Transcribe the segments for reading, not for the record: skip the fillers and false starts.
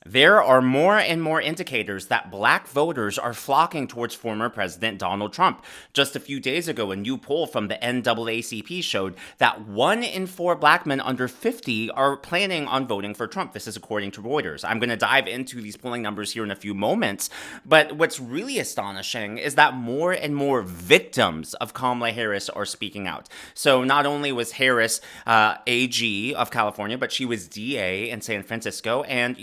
There are more and more indicators that black voters are flocking towards former President Donald Trump. Just a few days ago, a new poll from the NAACP showed that 1 in 4 black men under 50 are planning on voting for Trump. This is according to Reuters. I'm going to dive into these polling numbers here in a few moments, but what's really astonishing is that more and more victims of Kamala Harris are speaking out. So not only was Harris AG of California, but she was DA in San Francisco, and,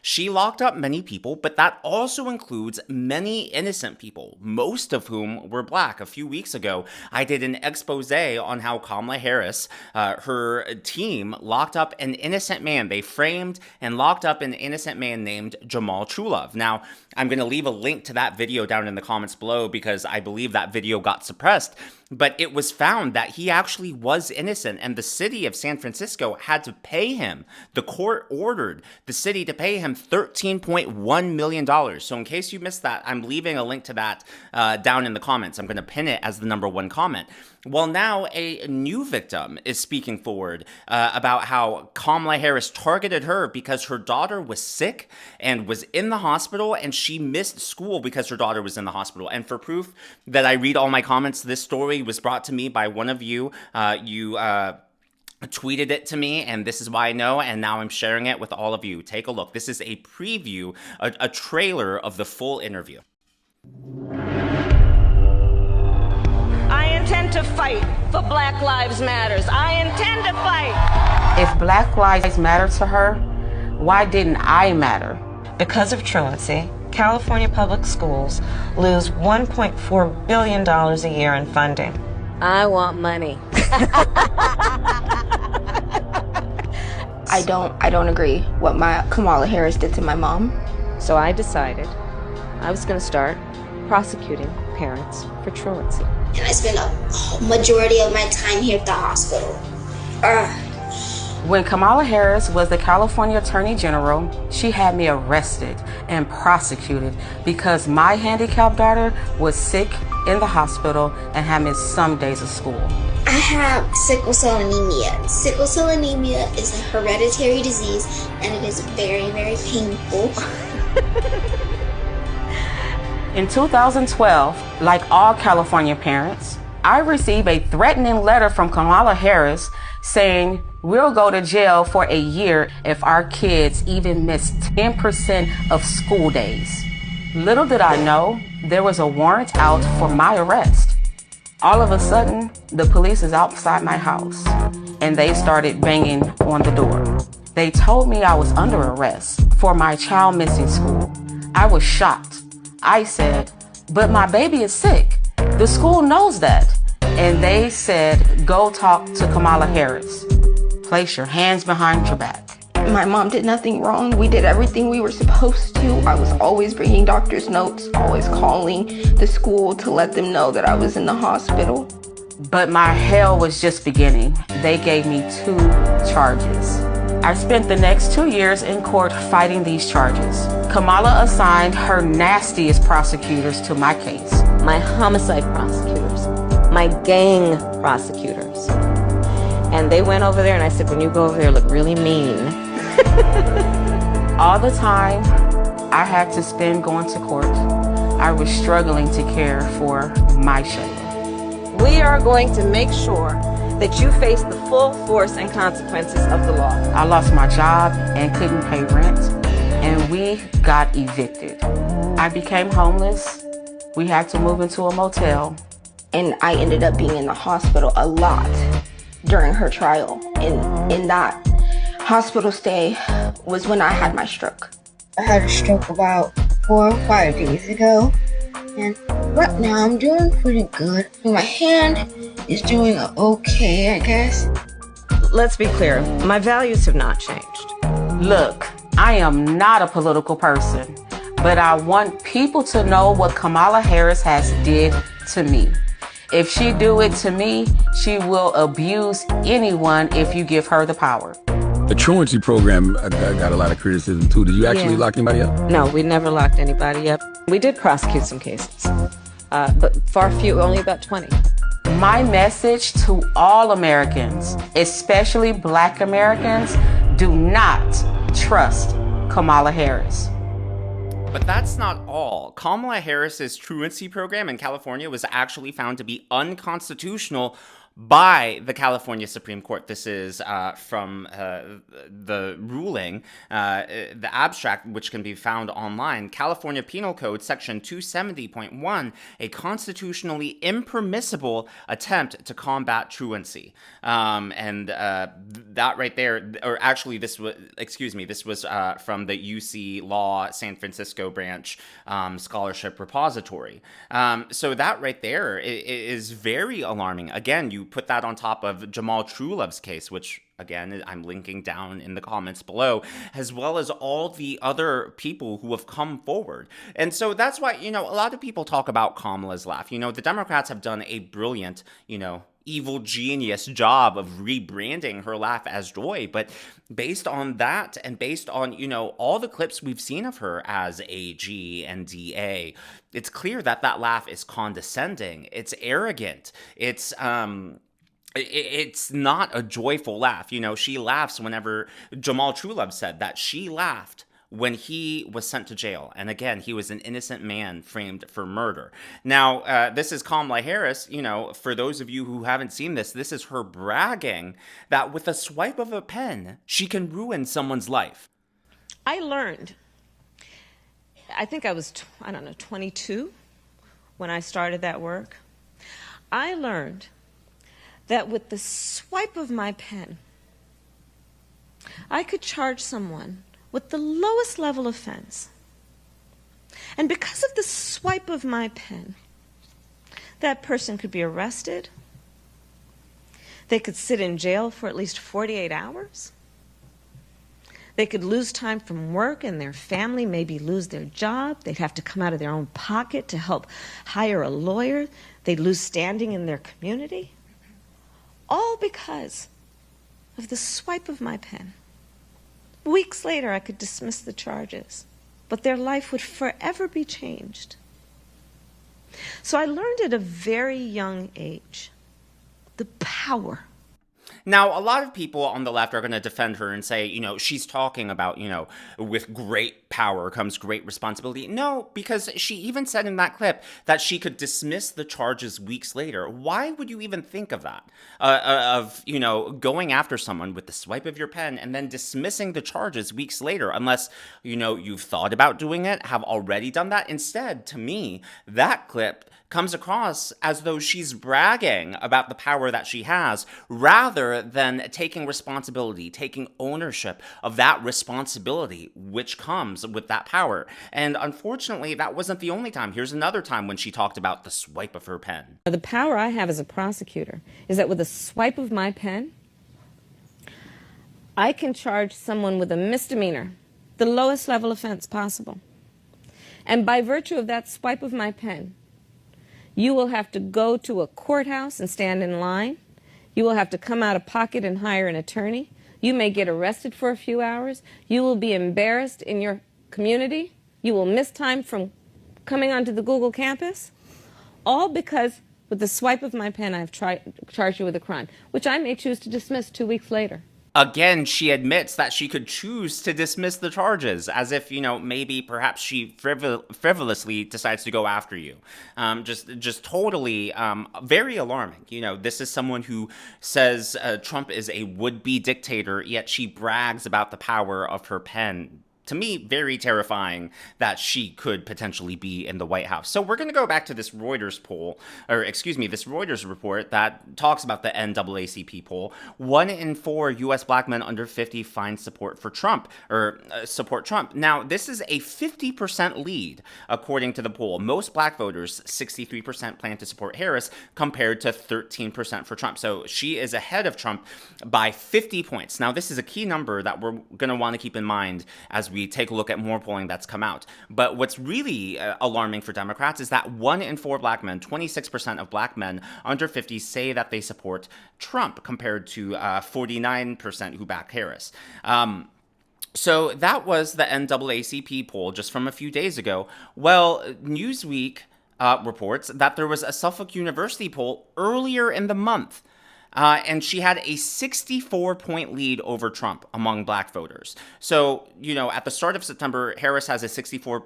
she locked up many people, but that also includes many innocent people, most of whom were black. A few weeks ago, I did an expose on how Kamala Harris, her team, locked up an innocent man. They framed and locked up an innocent man named Jamal Trulove. Now, I'm going to leave a link to that video down in the comments below because I believe that video got suppressed. But it was found that he actually was innocent, and the city of San Francisco had to pay him. The court ordered the city to pay him $13.1 million. So in case you missed that, I'm leaving a link to that down in the comments. I'm going to pin it as the #1 comment. Well, now a new victim is speaking forward about how Kamala Harris targeted her because her daughter was sick and was in the hospital, and she missed school because her daughter was in the hospital. And for proof that I read all my comments, this story was brought to me by one of you. You tweeted it to me, and this is why I know, and now I'm sharing it with all of you. Take a look. This is a preview, a trailer of the full interview. I intend to fight for Black Lives Matters. I intend to fight. If Black Lives matter to her, why didn't I matter? Because of truancy, California public schools lose $1.4 billion a year in funding. I want money. I don't agree what Kamala Harris did to my mom. So I decided I was going to start prosecuting parents for truancy. And I spent a majority of my time here at the hospital. When Kamala Harris was the California Attorney General, she had me arrested and prosecuted because my handicapped daughter was sick in the hospital and had missed some days of school. I have sickle cell anemia. Sickle cell anemia is a hereditary disease, and it is very, very painful. In 2012, like all California parents, I received a threatening letter from Kamala Harris saying we'll go to jail for a year if our kids even miss 10% of school days. Little did I know, there was a warrant out for my arrest. All of a sudden, the police is outside my house, and they started banging on the door. They told me I was under arrest for my child missing school. I was shocked. I said, but my baby is sick. The school knows that. And they said, go talk to Kamala Harris. Place your hands behind your back. My mom did nothing wrong. We did everything we were supposed to. I was always bringing doctor's notes, always calling the school to let them know that I was in the hospital. But my hell was just beginning. They gave me 2 charges. I spent the next 2 years in court fighting these charges. Kamala assigned her nastiest prosecutors to my case. My homicide prosecutors, my gang prosecutors. And they went over there and I said, when you go over there, look really mean. All the time I had to spend going to court, I was struggling to care for my Shayla. We are going to make sure that you face the full force and consequences of the law. I lost my job and couldn't pay rent, and we got evicted. I became homeless. We had to move into a motel. And I ended up being in the hospital a lot during her trial. And in that hospital stay was when I had my stroke. I had a stroke about 4 or 5 days ago, and right now I'm doing pretty good. My hand is doing okay, I guess. Let's be clear, my values have not changed. Look, I am not a political person, but I want people to know what Kamala Harris has did to me. If she do it to me, she will abuse anyone if you give her the power. The truancy program got a lot of criticism too. Did you actually lock anybody up? No, we never locked anybody up. We did prosecute some cases, but far few, only about 20. My message to all Americans, especially Black Americans, do not trust Kamala Harris. But that's not all. Kamala Harris's truancy program in California was actually found to be unconstitutional by the California Supreme Court. This is from the ruling, the abstract, which can be found online. California Penal Code, Section 270.1, a constitutionally impermissible attempt to combat truancy. That right there, or actually this was from the UC Law San Francisco branch scholarship repository. So that right there is very alarming. Again, you put that on top of Jamal Trulov's case, which again, I'm linking down in the comments below, as well as all the other people who have come forward. And so that's why, a lot of people talk about Kamala's laugh. The Democrats have done a brilliant, evil genius job of rebranding her laugh as joy. But based on that, and based on, all the clips we've seen of her as AG and DA, it's clear that that laugh is condescending. It's arrogant. It's not a joyful laugh. She laughs whenever Jamal Trulov said that she laughed when he was sent to jail. And again, he was an innocent man framed for murder. Now, this is Kamala Harris. For those of you who haven't seen this, this is her bragging that with a swipe of a pen, she can ruin someone's life. I learned, I think I was, 22 when I started that work. I learned that with the swipe of my pen, I could charge someone with the lowest level offense. And because of the swipe of my pen, that person could be arrested. They could sit in jail for at least 48 hours. They could lose time from work, and their family maybe lose their job. They'd have to come out of their own pocket to help hire a lawyer. They'd lose standing in their community. All because of the swipe of my pen. Weeks later, I could dismiss the charges, but their life would forever be changed. So I learned at a very young age the power. Now, a lot of people on the left are going to defend her and say, she's talking about, with great power comes great responsibility. No, because she even said in that clip that she could dismiss the charges weeks later. Why would you even think of that? Going after someone with the swipe of your pen and then dismissing the charges weeks later, unless, you've thought about doing it, have already done that. Instead, to me, that clip comes across as though she's bragging about the power that she has, rather than taking responsibility, taking ownership of that responsibility which comes with that power. And unfortunately, that wasn't the only time. Here's another time when she talked about the swipe of her pen. The power I have as a prosecutor is that with a swipe of my pen, I can charge someone with a misdemeanor, the lowest level offense possible. And by virtue of that swipe of my pen, you will have to go to a courthouse and stand in line. You will have to come out of pocket and hire an attorney. You may get arrested for a few hours. You will be embarrassed in your community. You will miss time from coming onto the Google campus. All because with the swipe of my pen, I've charged you with a crime, which I may choose to dismiss 2 weeks later. Again, she admits that she could choose to dismiss the charges, as if, maybe perhaps she frivolously decides to go after you. Just totally very alarming. This is someone who says Trump is a would-be dictator, yet she brags about the power of her pen. To me, very terrifying that she could potentially be in the White House. So we're going to go back to this Reuters this Reuters report that talks about the NAACP poll. 1 in 4 U.S. black men under 50 find support for Trump, support Trump. Now, this is a 50% lead, according to the poll. Most black voters, 63%, plan to support Harris, compared to 13% for Trump. So she is ahead of Trump by 50 points. Now, this is a key number that we're going to want to keep in mind as we take a look at more polling that's come out. But what's really alarming for Democrats is that 1 in 4 black men, 26% of black men under 50, say that they support Trump, compared to 49% who back Harris. So that was the NAACP poll just from a few days ago. Well, Newsweek reports that there was a Suffolk University poll earlier in the month And she had a 64-point lead over Trump among black voters. So, at the start of September, Harris has a 64%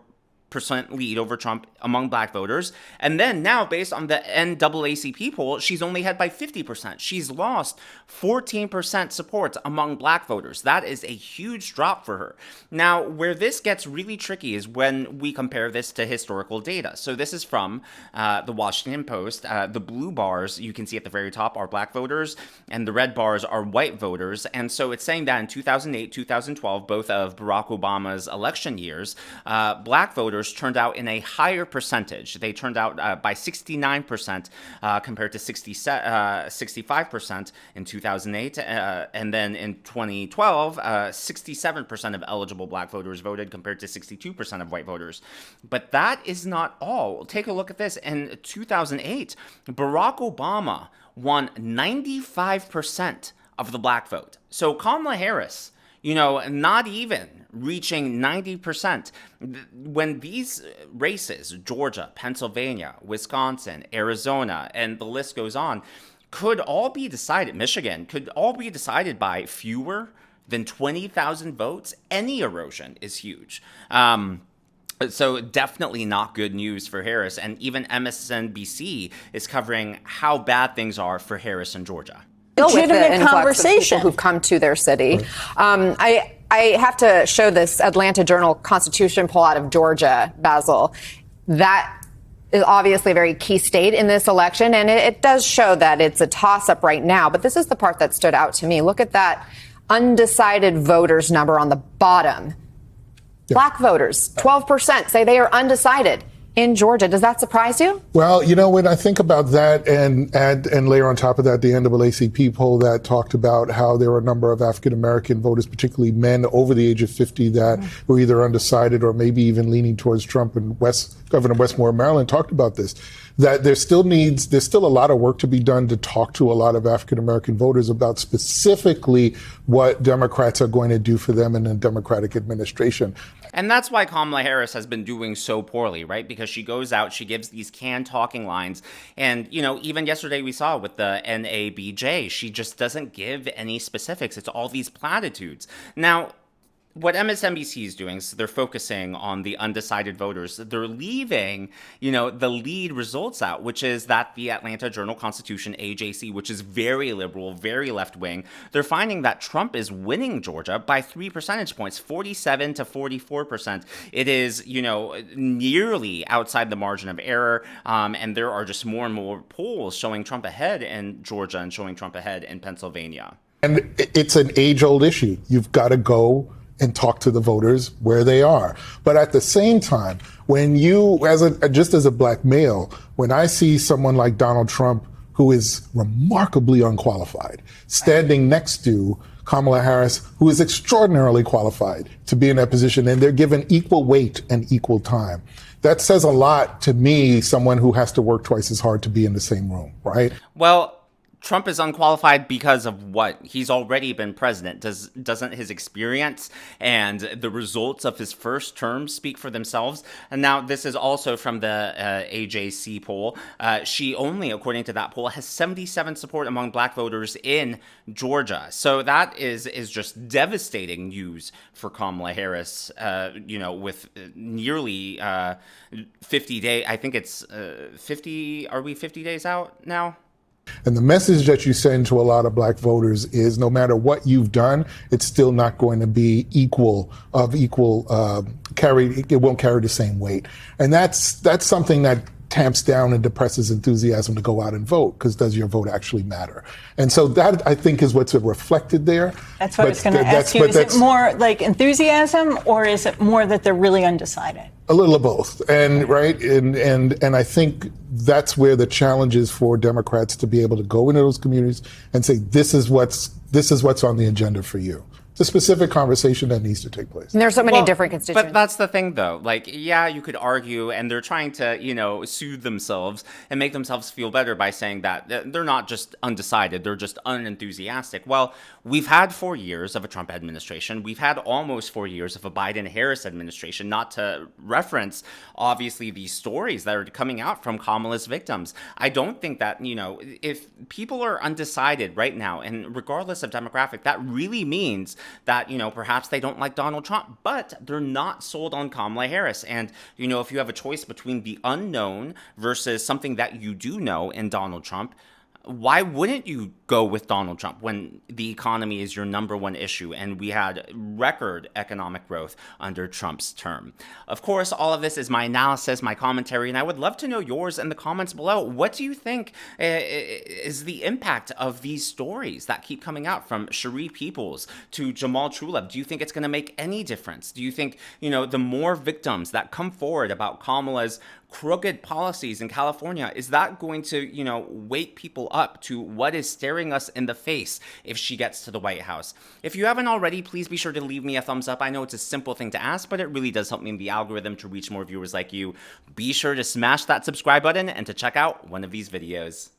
lead over Trump among black voters. And then now, based on the NAACP poll, she's only ahead by 50%. She's lost 14% support among black voters. That is a huge drop for her. Now, where this gets really tricky is when we compare this to historical data. So this is from the Washington Post. The blue bars, you can see at the very top, are black voters, and the red bars are white voters. And so it's saying that in 2008, 2012, both of Barack Obama's election years, black voters turned out in a higher percentage. They turned out by 69% compared to 65% in 2008. And then in 2012, 67% of eligible black voters voted compared to 62% of white voters. But that is not all. Take a look at this. In 2008, Barack Obama won 95% of the black vote. So Kamala Harris, not even reaching 90%. When these races, Georgia, Pennsylvania, Wisconsin, Arizona, and the list goes on, could all be decided, Michigan, could all be decided by fewer than 20,000 votes, any erosion is huge. So definitely not good news for Harris. And even MSNBC is covering how bad things are for Harris in Georgia. Legitimate conversation who've come to their city. I have to show this Atlanta Journal-Constitution poll out of Georgia, Basil. That is obviously a very key state in this election, and it does show that it's a toss-up right now. But this is the part that stood out to me. Look at that undecided voters number on the bottom. Yeah. Black voters, 12% say they are undecided in Georgia. Does that surprise you? Well, when I think about that and layer on top of that the NAACP poll that talked about how there were a number of African-American voters, particularly men over the age of 50, that were either undecided or maybe even leaning towards Trump, and Governor Westmore of Maryland talked about this, that there's still a lot of work to be done to talk to a lot of African-American voters about specifically what Democrats are going to do for them in a Democratic administration. And that's why Kamala Harris has been doing so poorly, right? Because she goes out, she gives these canned talking lines. And, even yesterday we saw with the NABJ, she just doesn't give any specifics. It's all these platitudes. Now, what MSNBC is doing is they're focusing on the undecided voters. They're leaving, the lead results out, which is that the Atlanta Journal-Constitution, AJC, which is very liberal, very left-wing, they're finding that Trump is winning Georgia by 3 percentage points, 47 to 44%. It is, nearly outside the margin of error, and there are just more and more polls showing Trump ahead in Georgia and showing Trump ahead in Pennsylvania. And it's an age-old issue. You've got to go and talk to the voters where they are. But at the same time, when you, just as a black male, when I see someone like Donald Trump, who is remarkably unqualified, standing next to Kamala Harris, who is extraordinarily qualified to be in that position, and they're given equal weight and equal time, that says a lot to me, someone who has to work twice as hard to be in the same room, right? Well, Trump is unqualified because of what? He's already been president. Doesn't his experience and the results of his first term speak for themselves? And now this is also from the AJC poll. She only, according to that poll, has 77% support among black voters in Georgia. So that is just devastating news for Kamala Harris, with nearly 50 days. I think it's 50. Are we 50 days out now? And the message that you send to a lot of black voters is no matter what you've done, it's still not going to be carry. It won't carry the same weight. And that's something that tamps down and depresses enthusiasm to go out and vote, because does your vote actually matter? And so that, I think, is what's reflected there. That's what I was going to ask you. Is it more like enthusiasm, or is it more that they're really undecided? A little of both. And right. And I think that's where the challenge is for Democrats to be able to go into those communities and say, this is what's on the agenda for you. It's a specific conversation that needs to take place. And there's so many different constituents. But that's the thing, though. Like, yeah, you could argue, and they're trying to, soothe themselves and make themselves feel better by saying that they're not just undecided, they're just unenthusiastic. Well, we've had 4 years of a Trump administration. We've had almost 4 years of a Biden-Harris administration, not to reference, obviously, these stories that are coming out from Kamala's victims. I don't think that, if people are undecided right now, and regardless of demographic, that really means that, perhaps they don't like Donald Trump, but they're not sold on Kamala Harris. And, if you have a choice between the unknown versus something that you do know in Donald Trump, why wouldn't you go with Donald Trump when the economy is your number one issue and we had record economic growth under Trump's term? Of course, all of this is my analysis, my commentary, and I would love to know yours in the comments below. What do you think is the impact of these stories that keep coming out from Cherie Peoples to Jamal Truelove? Do you think it's going to make any difference? Do you think, the more victims that come forward about Kamala's crooked policies in California, is that going to, wake people up to what is staring us in the face if she gets to the White House? If you haven't already, please be sure to leave me a thumbs up. I know it's a simple thing to ask, but it really does help me in the algorithm to reach more viewers like you. Be sure to smash that subscribe button and to check out one of these videos.